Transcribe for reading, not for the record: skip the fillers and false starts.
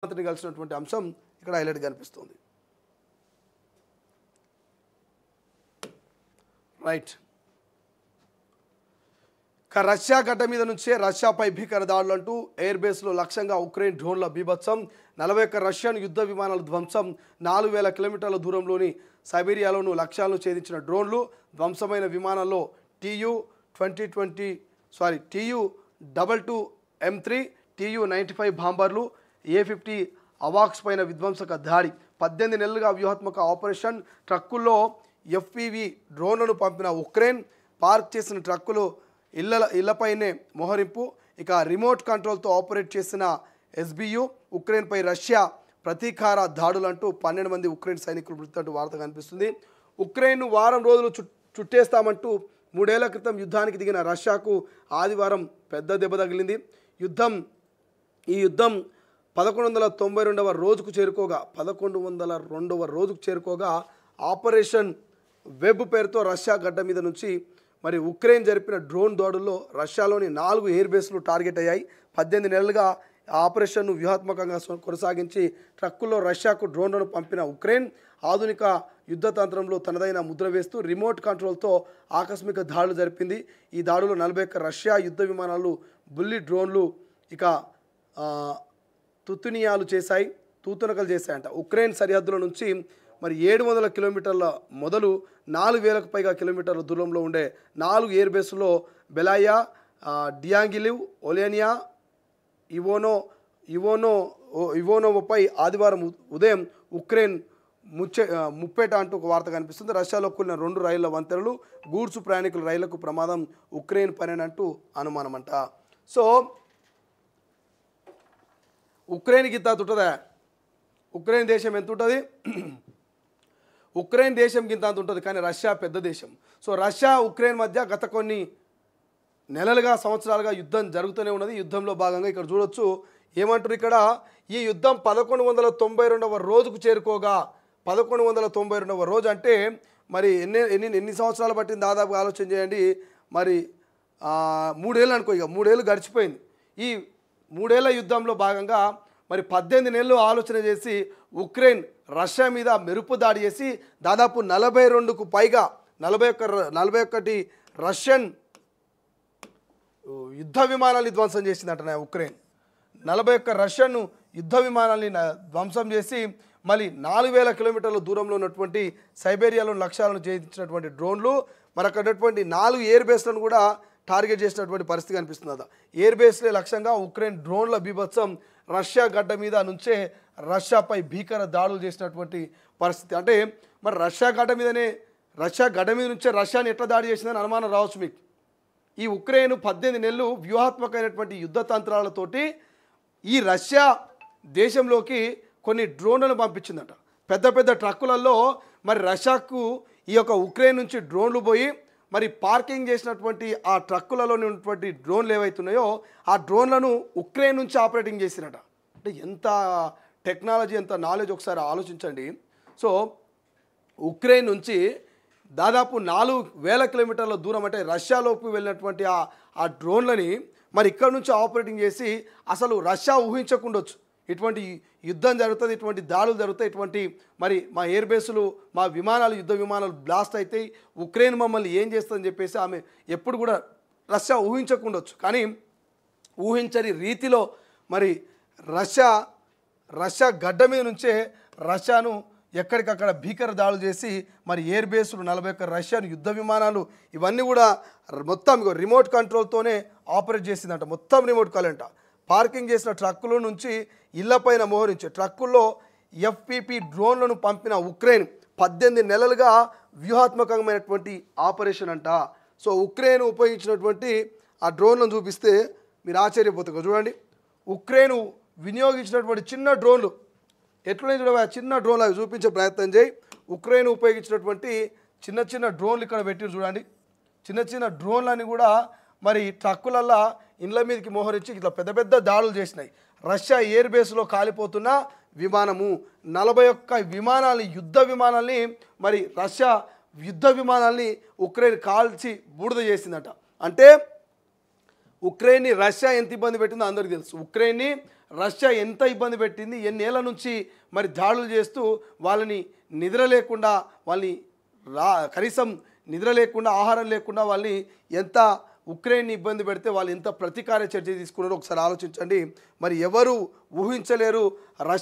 మంత్రిని కలిసినటువంటి అంశం ఇక్కడ హైలైట్ కనిపిస్తుంది. రైట్. రష్యా గడ్డ మీద నుంచే రష్యాపై భీకర దాడులు అంటూ ఎయిర్ బేస్లో లక్ష్యంగా ఉక్రెయిన్ డ్రోన్ల బీభత్సం, 41 రష్యన్ యుద్ధ విమానాల ధ్వంసం, 4000 కిలోమీటర్ల దూరంలోని సైబీరియాలోను లక్ష్యాలను ఛేదించిన డ్రోన్లు, ధ్వంసమైన విమానాల్లో TU-22M3, TU-95 బాంబర్లు, A-50 అవాక్స్ పైన విధ్వంసక దాడి, 18 నెలలుగా వ్యూహాత్మక ఆపరేషన్, ట్రక్కుల్లో FPV డ్రోన్లను పంపిన ఉక్రెయిన్, పార్క్ చేసిన ట్రక్కులు ఇళ్లపైనే మోహరింపు, ఇక రిమోట్ కంట్రోల్తో ఆపరేట్ చేసిన SBU, ఉక్రెయిన్పై రష్యా ప్రతీకార దాడులంటూ 12 మంది ఉక్రెయిన్ సైనికులు మృతున్నట్టు వార్త కనిపిస్తుంది. ఉక్రెయిన్ వారం రోజులు చుట్టేస్తామంటూ 3 ఏళ్ల క్రితం యుద్ధానికి దిగిన రష్యాకు ఆదివారం పెద్ద దెబ్బ తగిలింది. ఈ యుద్ధం 1192వ రోజుకు చేరుకోగా ఆపరేషన్ వెబ్ పేరుతో రష్యా గడ్డ మీద నుంచి మరి ఉక్రెయిన్ జరిపిన డ్రోన్ దాడుల్లో రష్యాలోని 4 ఎయిర్ బేస్లు టార్గెట్ అయ్యాయి. 18 నెలలుగా ఆపరేషన్ను వ్యూహాత్మకంగా కొనసాగించి ట్రక్కుల్లో రష్యాకు డ్రోన్లను పంపిన ఉక్రెయిన్ ఆధునిక యుద్ధ తంత్రంలో తనదైన ముద్ర వేస్తూ రిమోట్ కంట్రోల్తో ఆకస్మిక దాడులు జరిపింది. ఈ దాడులు 41 రష్యా యుద్ధ విమానాలు, బుల్లీ డ్రోన్లు ఇక తూతునకలు చేశాయంట. ఉక్రెయిన్ సరిహద్దుల నుంచి మరి 700 కిలోమీటర్ల మొదలు 4000కు పైగా కిలోమీటర్ల దూరంలో ఉండే 4 ఎయిర్ బేస్లో బెలాయా, డియాంగిలివ్, ఒలేనియా, ఇవోనోవపై ఆదివారం ఉదయం ఉక్రెయిన్ ముప్పేట అంటూ ఒక వార్త కనిపిస్తుంది. రష్యాలో కూలిన 2 రైళ్ల వంతెనలు, గూడ్స్ ప్రయాణికుల రైళ్లకు ప్రమాదం, ఉక్రెయిన్ పనేనంటూ అనుమానమంట. సో ఉక్రెయిన్కి ఇంత ఉంటుందా? ఉక్రెయిన్ దేశం ఎంత ఉంటుంది? ఉక్రెయిన్ దేశంకి ఇంత ఉంటుంది, కానీ రష్యా పెద్ద దేశం. సో రష్యా ఉక్రెయిన్ మధ్య గత కొన్ని నెలలుగా, సంవత్సరాలుగా యుద్ధం జరుగుతూనే ఉన్నది. యుద్ధంలో భాగంగా ఇక్కడ చూడొచ్చు ఏమంటారు ఇక్కడ, ఈ యుద్ధం 1192వ రోజుకు చేరుకోగా, 1192వ రోజు అంటే మరి ఎన్ని సంవత్సరాలు పట్టింది దాదాపుగా ఆలోచన చేయండి. మరి 3 ఏళ్ళు అనుకో, ఇక 3 ఏళ్ళు గడిచిపోయింది. ఈ 3 ఏళ్ల యుద్ధంలో భాగంగా మరి 18 నెలలు ఆలోచన చేసి ఉక్రెయిన్ రష్యా మీద మెరుపు దాడి చేసి దాదాపు 42కు పైగా 41 రష్యన్ యుద్ధ విమానాన్ని ధ్వంసం చేసిందంట ఉక్రెయిన్. 41 రష్యన్ యుద్ధ విమానాన్ని ధ్వంసం చేసి మళ్ళీ 4000 కిలోమీటర్ల దూరంలో ఉన్నటువంటి సైబీరియాలో లక్ష్యాలను ఛేదించినటువంటి డ్రోన్లు, మరొక 4 ఎయిర్ బేస్లను కూడా టార్గెట్ చేసినటువంటి పరిస్థితి కనిపిస్తుంది. ఎయిర్ బేస్లే లక్ష్యంగా ఉక్రెయిన్ డ్రోన్ల బీభత్సం, రష్యా గడ్డ మీద నుంచే రష్యాపై భీకర దాడులు చేసినటువంటి పరిస్థితి. అంటే మరి రష్యా గడ్డ మీద నుంచే రష్యాని ఎట్లా దాడి చేసిందని అనుమానం రావచ్చు మీకు. ఈ ఉక్రెయిన్ 18 నెలలు వ్యూహాత్మకమైనటువంటి యుద్ధ తంత్రాలతోటి ఈ రష్యా దేశంలోకి కొన్ని డ్రోన్లను పంపించిందట. పెద్ద పెద్ద ట్రక్కులలో మరి రష్యాకు ఈ యొక్క ఉక్రెయిన్ నుంచి డ్రోన్లు పోయి మరి పార్కింగ్ చేసినటువంటి ఆ ట్రక్కులలో ఉన్నటువంటి డ్రోన్లు ఏవైతున్నాయో ఆ డ్రోన్లను ఉక్రెయిన్ నుంచి ఆపరేటింగ్ చేసినట. అంటే ఎంత టెక్నాలజీ, ఎంత నాలెడ్జ్ ఒకసారి ఆలోచించండి. సో ఉక్రెయిన్ నుంచి దాదాపు 4000 కిలోమీటర్ల దూరం, అంటే రష్యాలోకి వెళ్ళినటువంటి ఆ డ్రోన్లని మరి ఇక్కడ నుంచి ఆపరేటింగ్ చేసి అసలు రష్యా ఊహించకుండొచ్చు ఇటువంటి యుద్ధం జరుగుతుంది, ఇటువంటి దాడులు జరుగుతాయి, ఇటువంటి మరి మా ఎయిర్ బేసులు, మా విమానాలు, యుద్ధ విమానాలు బ్లాస్ట్ అవుతాయి, ఉక్రెయిన్ మమ్మల్ని ఏం చేస్తుందని చెప్పేసి ఆమె ఎప్పుడు కూడా రష్యా ఊహించకుండొచ్చు. కానీ ఊహించని రీతిలో మరి రష్యా గడ్డ మీద నుంచే రష్యాను ఎక్కడికక్కడ భీకర దాడులు చేసి మరి ఎయిర్ బేసులు, 41 రష్యన్ యుద్ధ విమానాలు, ఇవన్నీ కూడా మొత్తం రిమోట్ కంట్రోల్తోనే ఆపరేట్ చేసిందంట. మొత్తం రిమోట్ కంట్రోల్ అంట. పార్కింగ్ చేసిన ట్రక్కుల నుంచి ఇళ్లపైన మోహరించే ట్రక్కుల్లో FPV డ్రోన్లను పంపిన ఉక్రెయిన్ 18 నెలలుగా వ్యూహాత్మకమైనటువంటి ఆపరేషన్ అంట. సో ఉక్రెయిన్ ఉపయోగించినటువంటి ఆ డ్రోన్లను చూపిస్తే మీరు ఆశ్చర్యపోతారు. చూడండి, ఉక్రెయిన్ వినియోగించినటువంటి చిన్న డ్రోన్లు ఎట్లనే చూడవా, చిన్న డ్రోన్లు అవి చూపించే ప్రయత్నం చేయి. ఉక్రెయిన్ ఉపయోగించినటువంటి చిన్న డ్రోన్లు ఇక్కడ పెట్టి చూడండి. చిన్న డ్రోన్లని కూడా మరి ట్రక్కులల్లో ఇండ్ల మీదకి మోహరించి ఇట్లా పెద్ద దాడులు చేసినాయి. రష్యా ఎయిర్ బేస్లో కాలిపోతున్న విమానము, 41 విమానాలని, యుద్ధ విమానాల్ని మరి రష్యా యుద్ధ విమానాల్ని ఉక్రెయిన్ కాల్చి బూడిద చేసిందట. అంటే ఉక్రెయిన్ని రష్యా ఎంత ఇబ్బంది పెట్టిందో అందరికీ తెలుసు. ఉక్రెయిన్ని రష్యా ఎంత ఇబ్బంది పెట్టింది, ఎన్నేళ్ల నుంచి మరి దాడులు చేస్తూ వాళ్ళని నిద్ర లేకుండా, వాళ్ళని కనీసం నిద్ర లేకుండా, ఆహారం లేకుండా వాళ్ళని ఎంత ఉక్రెయిన్ని ఇబ్బంది పెడితే వాళ్ళు ఎంత ప్రతీకార చర్య తీసుకున్నారో ఒకసారి ఆలోచించండి. మరి ఎవరు ఊహించలేరు రష్యా